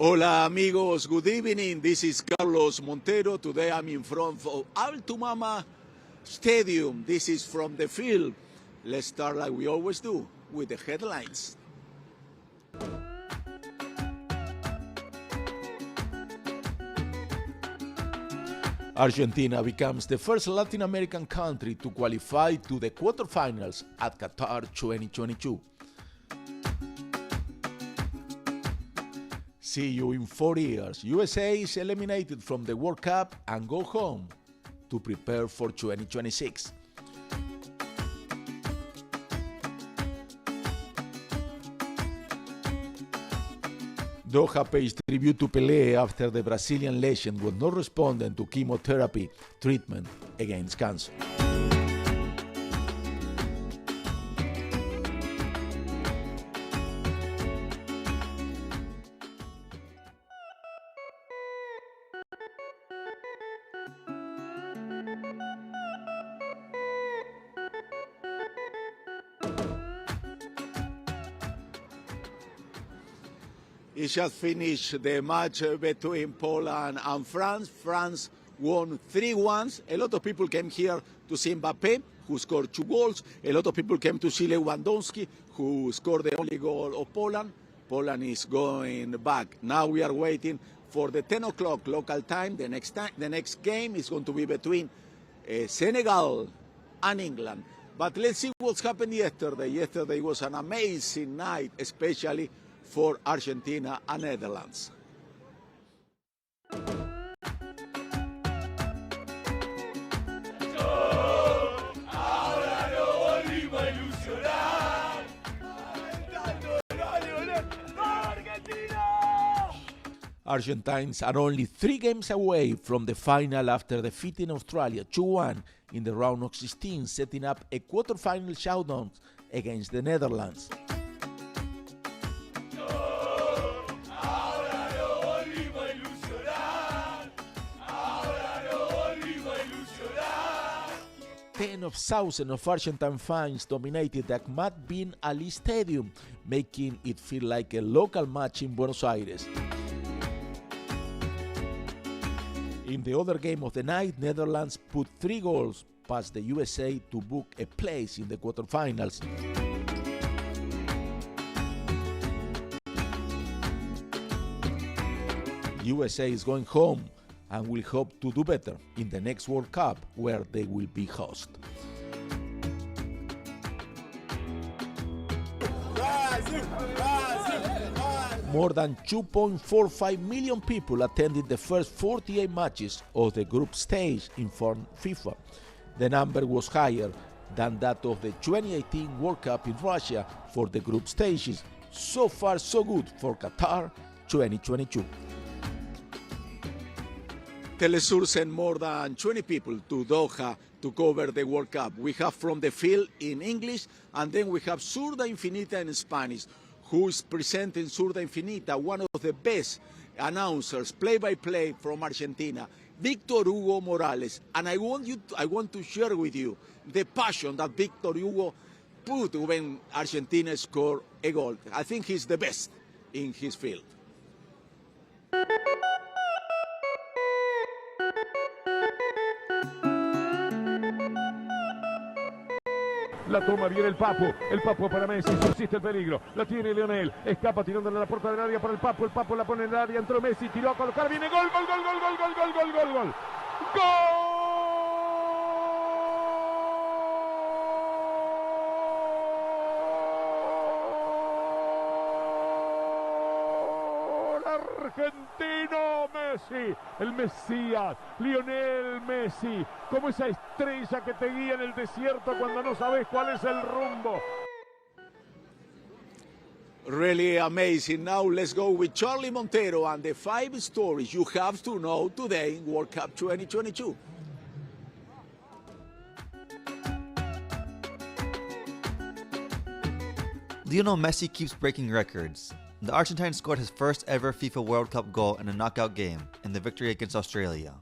Hola amigos, good evening. This is Carlos Montero. Today I'm in front of Altumama Stadium. This is from the field. Let's start like we always do with the headlines. Argentina becomes the first Latin American country to qualify to the quarterfinals at Qatar 2022. See you in 4 years. USA is eliminated from the World Cup and go home to prepare for 2026. Doha pays tribute to Pele after the Brazilian legend was not responding to chemotherapy treatment against cancer. It just finished the match between Poland and France. France won 3-1. A lot of people came here to see Mbappe, who scored 2 goals. A lot of people came to see Lewandowski, who scored the only goal of Poland. Poland is going back. Now we are waiting for the 10 o'clock local time. The next game is going to be between Senegal and England. But let's see what's happened yesterday. Yesterday was an amazing night, especially for Argentina and Netherlands. Argentines are only 3 games away from the final after defeating Australia 2-1 in the round of 16, setting up a quarterfinal showdown against the Netherlands. Tens of thousands of Argentine fans dominated the Ahmad bin Ali Stadium, making it feel like a local match in Buenos Aires. In the other game of the night, Netherlands put 3 goals past the USA to book a place in the quarterfinals. USA is going home and will hope to do better in the next World Cup, where they will be host. More than 2.45 million people attended the first 48 matches of the group stage informed FIFA. The number was higher than that of the 2018 World Cup in Russia for the group stages. So far, so good for Qatar 2022. TeleSUR sent more than 20 people to Doha to cover the World Cup. We have From the Field in English, and then we have Zurda Infinita in Spanish, who is presenting Zurda Infinita, one of the best announcers, play-by-play from Argentina, Victor Hugo Morales. And I want to share with you the passion that Victor Hugo put when Argentina scored a goal. I think he's the best in his field. La toma, viene el Papo para Messi, subsiste el peligro, la tiene Lionel, escapa tirándole a la puerta del área para el Papo la pone en el área, entró Messi, tiró a colocar, viene gol. ¡Gol! Argentino Messi, el Mesías, Lionel Messi, como esa estrella que te guía en el desierto cuando no sabes cuál es el rumbo. Really amazing. Now let's go with Charlie Montero and the 5 stories you have to know today in World Cup 2022. Do you know Messi keeps breaking records? The Argentine scored his first ever FIFA World Cup goal in a knockout game in the victory against Australia.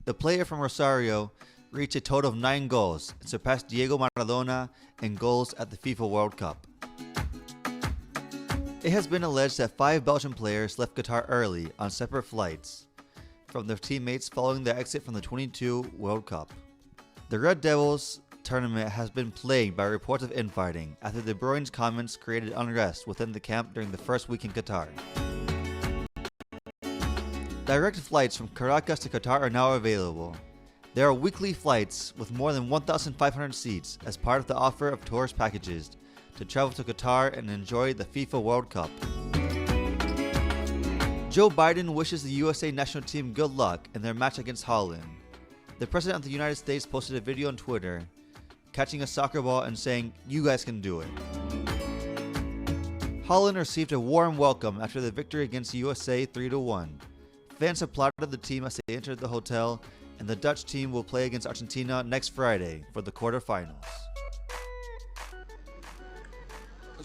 The player from Rosario reached a total of 9 goals and surpassed Diego Maradona in goals at the FIFA World Cup. It has been alleged that 5 Belgian players left Qatar early on separate flights from their teammates following their exit from the 22 World Cup. The Red Devils tournament has been plagued by reports of infighting after De Bruyne's comments created unrest within the camp during the first week in Qatar. Direct flights from Caracas to Qatar are now available. There are weekly flights with more than 1,500 seats as part of the offer of tourist packages to travel to Qatar and enjoy the FIFA World Cup. Joe Biden wishes the USA national team good luck in their match against Holland. The President of the United States posted a video on Twitter catching a soccer ball and saying, "You guys can do it." Holland received a warm welcome after the victory against USA 3-1. Fans applauded the team as they entered the hotel, and the Dutch team will play against Argentina next Friday for the quarterfinals.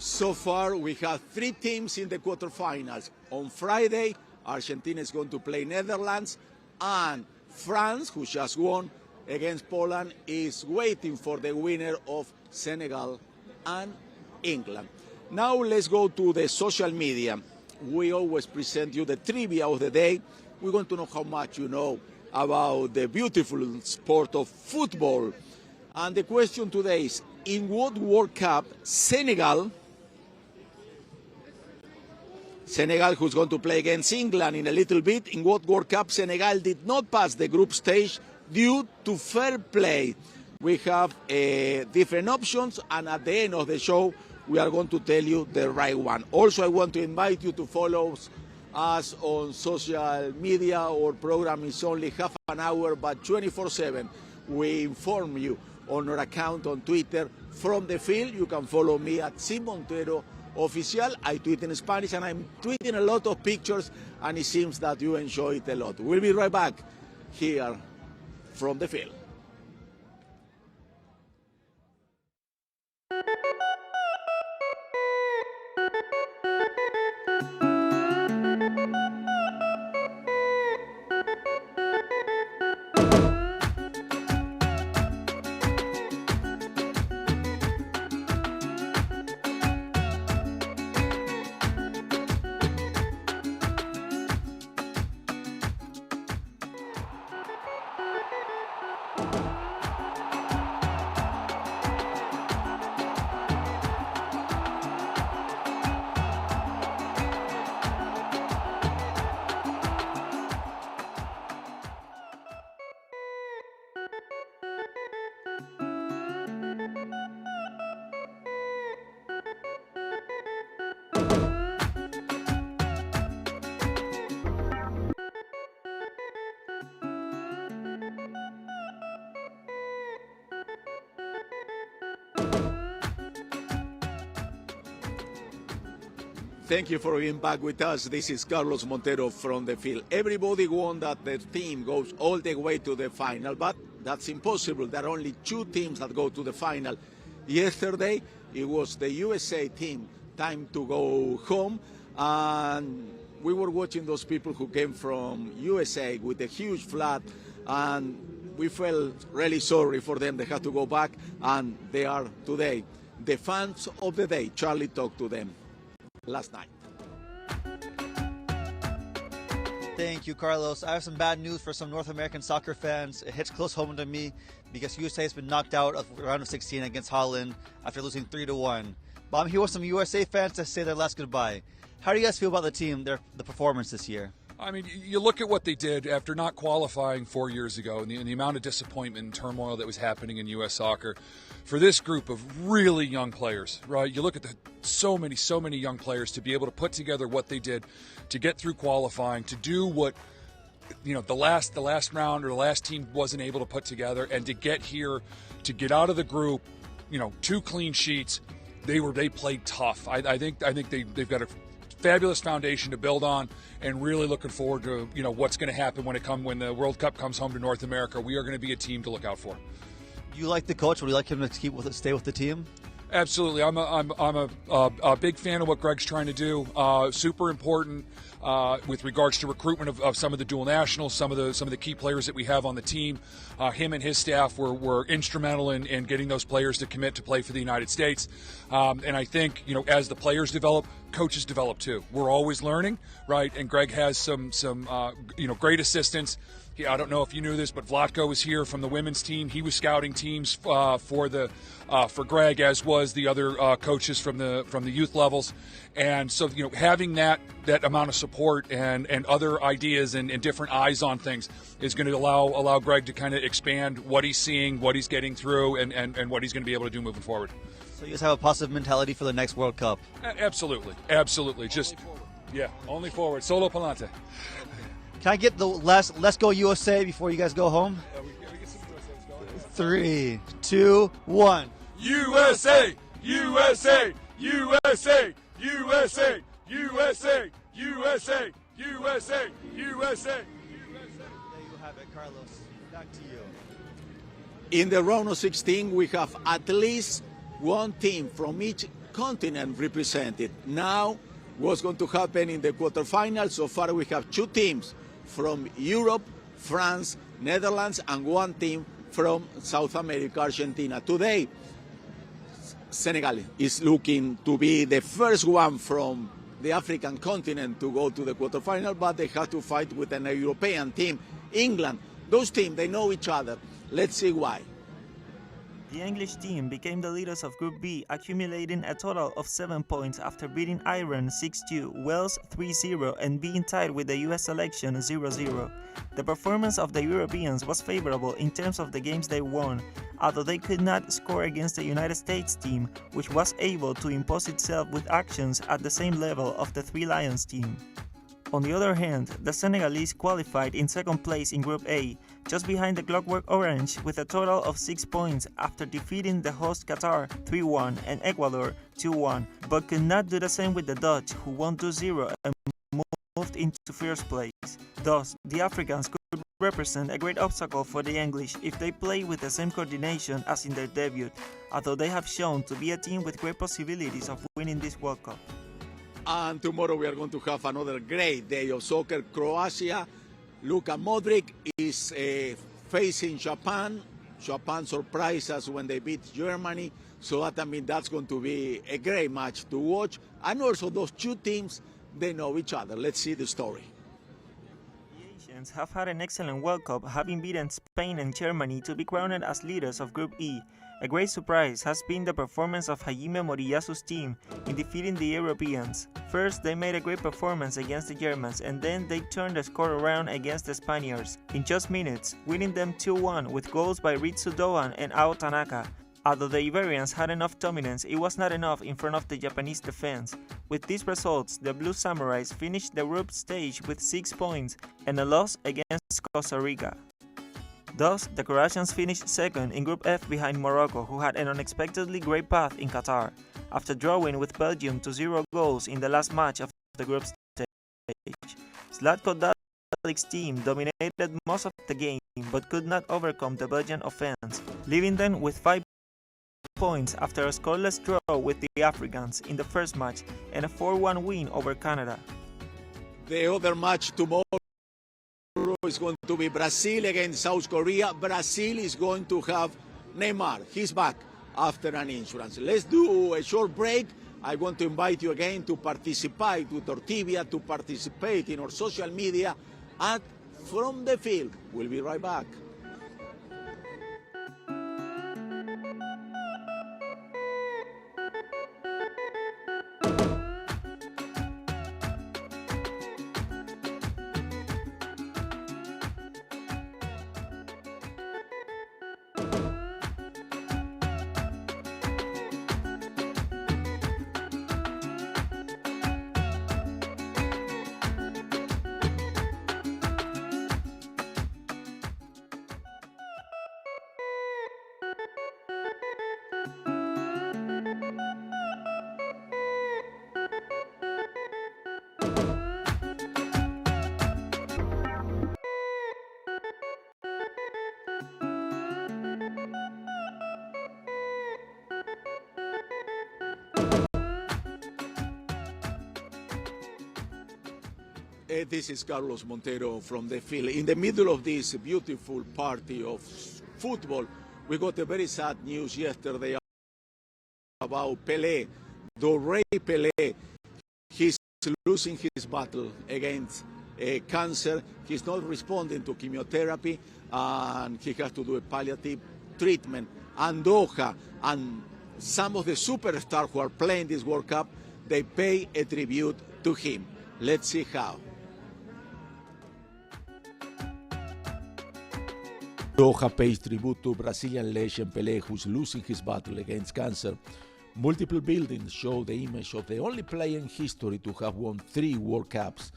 So far, we have 3 teams in the quarterfinals. On Friday, Argentina is going to play Netherlands, and France, who just won against Poland, is waiting for the winner of Senegal and England. Now let's go to the social media. We always present you the trivia of the day. We want to know how much you know about the beautiful sport of football. And the question today is, in what World Cup Senegal, who's going to play against England in a little bit, in what World Cup Senegal did not pass the group stage due to fair play? We have different options, and at the end of the show, we are going to tell you the right one. Also, I want to invite you to follow us on social media. Our program is only half an hour, but 24/7. We inform you on our account on Twitter from the field. You can follow me at Montero Oficial. I tweet in Spanish, and I'm tweeting a lot of pictures, and it seems that you enjoy it a lot. We'll be right back here from the field. Thank you for being back with us. This is Carlos Montero from the field. Everybody wants that the team goes all the way to the final, but that's impossible. There are only 2 teams that go to the final. Yesterday, it was the USA team time to go home, and we were watching those people who came from USA with a huge flag, and we felt really sorry for them. They had to go back, and they are today the fans of the day. Charlie talked to them last night. Thank you, Carlos. I have some bad news for some North American soccer fans. It hits close home to me because USA has been knocked out of round of 16 against Holland after losing 3-1. But I'm here with some USA fans to say their last goodbye. How do you guys feel about the team, the performance this year? I mean, you look at what they did after not qualifying 4 years ago and the amount of disappointment and turmoil that was happening in U.S. soccer. For this group of really young players, right? You look at so many young players to be able to put together what they did to get through qualifying, to do what, you know, the last round or the last team wasn't able to put together, and to get here, to get out of the group, you know, 2 clean sheets. They played tough. I think they've got a fabulous foundation to build on, and really looking forward to, you know, what's going to happen when the World Cup comes home to North America. We are going to be a team to look out for. Do you like the coach? Would you like him to stay with the team? Absolutely. I'm a big fan of what Greg's trying to do. Super important with regards to recruitment of some of the dual nationals, some of the key players that we have on the team. Him and his staff were instrumental in getting those players to commit to play for the United States. And I think, as the players develop, coaches develop too. We're always learning, right? And Greg has some great assistants. I don't know if you knew this, but Vlatko was here from the women's team. He was scouting teams for Greg, as was the other coaches from the youth levels. And so, having that amount of support and other ideas and different eyes on things is going to allow Greg to kind of expand what he's seeing, what he's getting through, and what he's going to be able to do moving forward. So you guys have a positive mentality for the next World Cup? Absolutely. Just, only forward. Solo Palante. Can I get the last Let's Go USA before you guys go home? Yeah, we get some USA's going. 3, 2, 1. USA! USA! USA! USA! USA! USA! USA! USA! There you have it, Carlos. Back to you. In the round of 16, we have at least one team from each continent represented. Now, what's going to happen in the quarterfinals? So far, we have two teams from Europe, France, Netherlands, and one team from South America, Argentina. Today, Senegal is looking to be the first one from the African continent to go to the quarterfinal, but they have to fight with an European team. England, those teams, they know each other. Let's see why. The English team became the leaders of Group B, accumulating a total of 7 points after beating Ireland 6-2, Wales 3-0, and being tied with the US selection 0-0. The performance of the Europeans was favorable in terms of the games they won, although they could not score against the United States team, which was able to impose itself with actions at the same level of the Three Lions team. On the other hand, the Senegalese qualified in second place in Group A, just behind the Clockwork Orange with a total of 6 points after defeating the host Qatar 3-1 and Ecuador 2-1, but could not do the same with the Dutch, who won 2-0 and moved into first place. Thus, the Africans could represent a great obstacle for the English if they play with the same coordination as in their debut, although they have shown to be a team with great possibilities of winning this World Cup. And tomorrow we are going to have another great day of soccer. Croatia, Luka Modric is facing Japan. Japan surprised us when they beat Germany. So that's going to be a great match to watch. And also those two teams, they know each other. Let's see the story. The Asians have had an excellent World Cup, having beaten Spain and Germany to be crowned as leaders of Group E. A great surprise has been the performance of Hajime Moriyasu's team in defeating the Europeans. First, they made a great performance against the Germans, and then they turned the score around against the Spaniards in just minutes, winning them 2-1 with goals by Ritsu Doan and Ao Tanaka. Although the Iberians had enough dominance, it was not enough in front of the Japanese defense. With these results, the Blue Samurais finished the group stage with 6 points and a loss against Costa Rica. Thus, the Croatians finished second in Group F behind Morocco, who had an unexpectedly great path in Qatar, after drawing with Belgium to 0 goals in the last match of the group stage. Zlatko Dalik's team dominated most of the game but could not overcome the Belgian offense, leaving them with 5 points after a scoreless draw with the Africans in the first match and a 4-1 win over Canada. The other match tomorrow is going to be Brazil against South Korea. Brazil is going to have Neymar. He's back after an insurance. Let's do a short break. I want to invite you again to participate with Tortibia, to participate in our social media at From the Field. We'll be right back. This is Carlos Montero from the field. In the middle of this beautiful party of football, we got a very sad news yesterday about Pele. The Pele, he's losing his battle against cancer. He's not responding to chemotherapy, and he has to do a palliative treatment. And Doha and some of the superstars who are playing this World Cup, they pay a tribute to him. Let's see how. Doha pays tribute to Brazilian legend Pele, who's losing his battle against cancer. Multiple buildings show the image of the only player in history to have won 3 World Cups.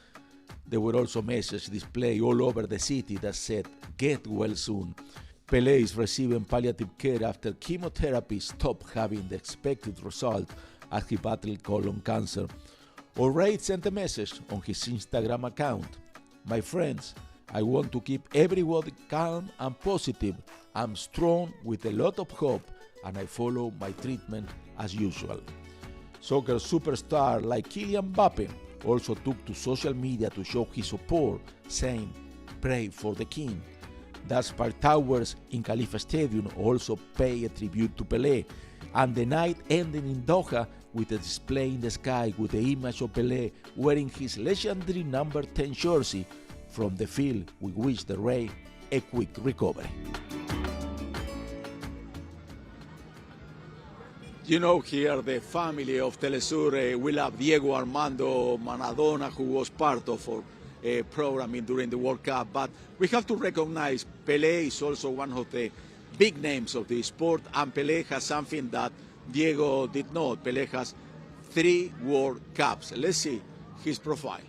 There were also messages displayed all over the city that said, "Get well soon." Pele is receiving palliative care after chemotherapy stopped having the expected result as he battled colon cancer. Already sent a message on his Instagram account. "My friends, I want to keep everybody calm and positive. I'm strong with a lot of hope, and I follow my treatment as usual." Soccer superstar like Kylian Mbappe also took to social media to show his support, saying, "Pray for the king." Thus, Park Towers in Khalifa Stadium also pay a tribute to Pele, and the night ended in Doha with a display in the sky with the image of Pele wearing his legendary number 10 jersey. From the field, we wish the Rey a quick recovery. You know, here the family of TeleSUR will have Diego Armando Maradona, who was part of our programming during the World Cup. But we have to recognize Pele is also one of the big names of the sport, and Pele has something that Diego did not. Pele has 3 World Cups. Let's see his profile.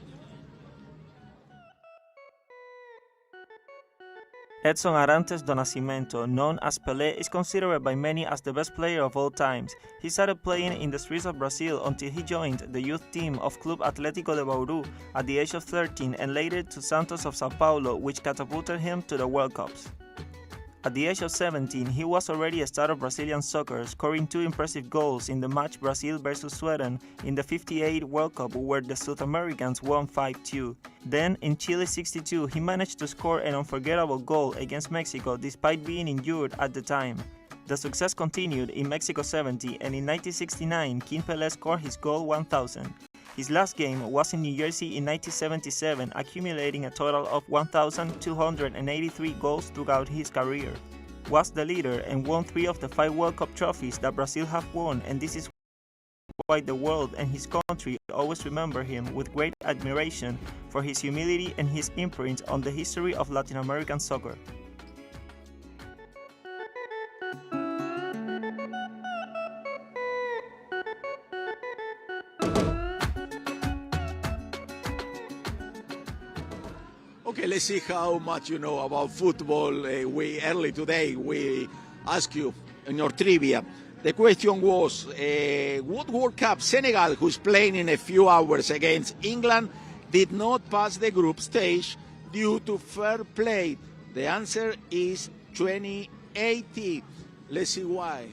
Edson Arantes do Nascimento, known as Pelé, is considered by many as the best player of all times. He started playing in the streets of Brazil until he joined the youth team of Club Atlético de Bauru at the age of 13 and later to Santos of Sao Paulo, which catapulted him to the World Cups. At the age of 17, he was already a star of Brazilian soccer, scoring 2 impressive goals in the match Brazil vs Sweden in the '58 World Cup where the South Americans won 5-2. Then, in Chile '62, he managed to score an unforgettable goal against Mexico despite being injured at the time. The success continued in Mexico '70, and in 1969, King Pelé scored his goal 1000. His last game was in New Jersey in 1977, accumulating a total of 1,283 goals throughout his career. Was the leader and won 3 of the 5 World Cup trophies that Brazil have won, and this is why the world and his country always remember him with great admiration for his humility and his imprint on the history of Latin American soccer. Okay, let's see how much you know about football. Early today we asked you in your trivia. The question was, what World Cup Senegal, who's playing in a few hours against England, did not pass the group stage due to fair play? The answer is 2018. Let's see why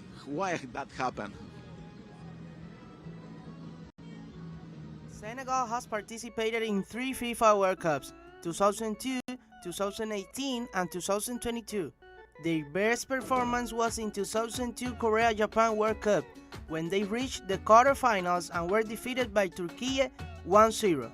that happened. Senegal has participated in 3 FIFA World Cups, 2002, 2018 and 2022. Their best performance was in 2002 Korea-Japan World Cup, when they reached the quarterfinals and were defeated by Turkey 1-0.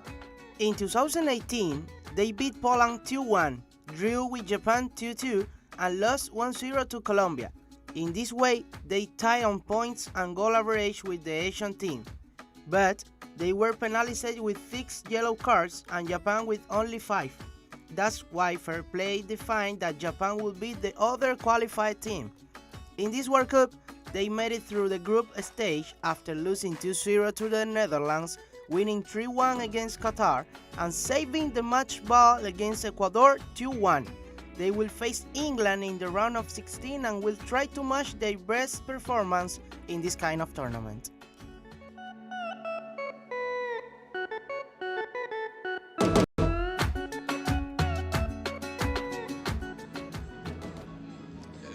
In 2018, they beat Poland 2-1, drew with Japan 2-2, and lost 1-0 to Colombia. In this way, they tied on points and goal average with the Asian team. But they were penalized with 6 yellow cards and Japan with only 5. That's why fair play defined that Japan would beat the other qualified team. In this World Cup, they made it through the group stage after losing 2-0 to the Netherlands, winning 3-1 against Qatar, and saving the match ball against Ecuador 2-1. They will face England in the round of 16 and will try to match their best performance in this kind of tournament.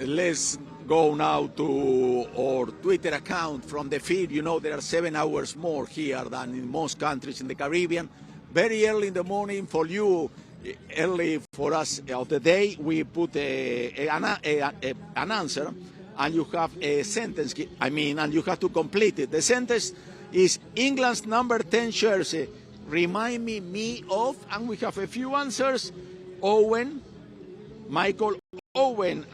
Let's go now to our Twitter account from the field. You know, there are 7 hours more here than in most countries in the Caribbean. very early in the morning for you, early for us of the day, we put an answer, and you have a sentence, and you have to complete it. The sentence is England's number 10 jersey remind me of, and we have a few answers, Owen, Michael Owen,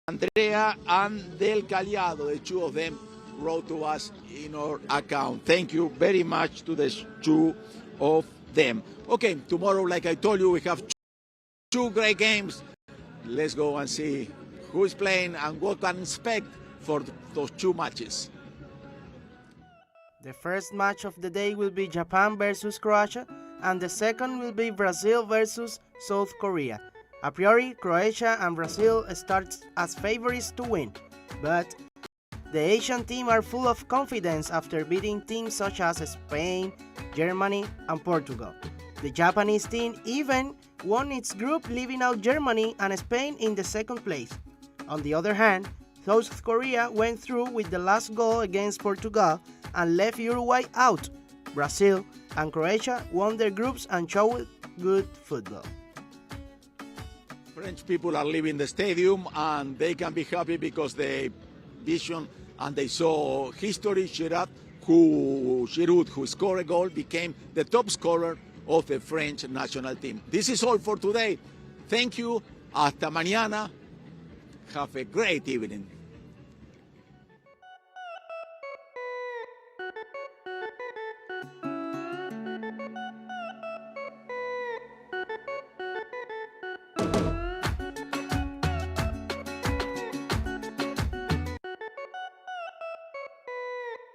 Andrea, and Del Callado. The two of them wrote to us in our account. Thank you very much to the two of them. Okay, tomorrow, like I told you, we have two great games. Let's go and see who is playing and what can expect for those two matches. The first match of the day will be Japan versus Croatia, and the second will be Brazil versus South Korea. A priori, Croatia and Brazil start as favorites to win, but the Asian team are full of confidence after beating teams such as Spain, Germany, and Portugal. The Japanese team even won its group, leaving out Germany and Spain in the second place. On the other hand, South Korea went through with the last goal against Portugal and left Uruguay out. Brazil and Croatia won their groups and showed good football. French people are leaving the stadium and they can be happy because they vision and they saw history. Giroud, who scored a goal, became the top scorer of the French national team. This is all for today. Thank you. Hasta mañana. Have a great evening.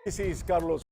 This is Carlos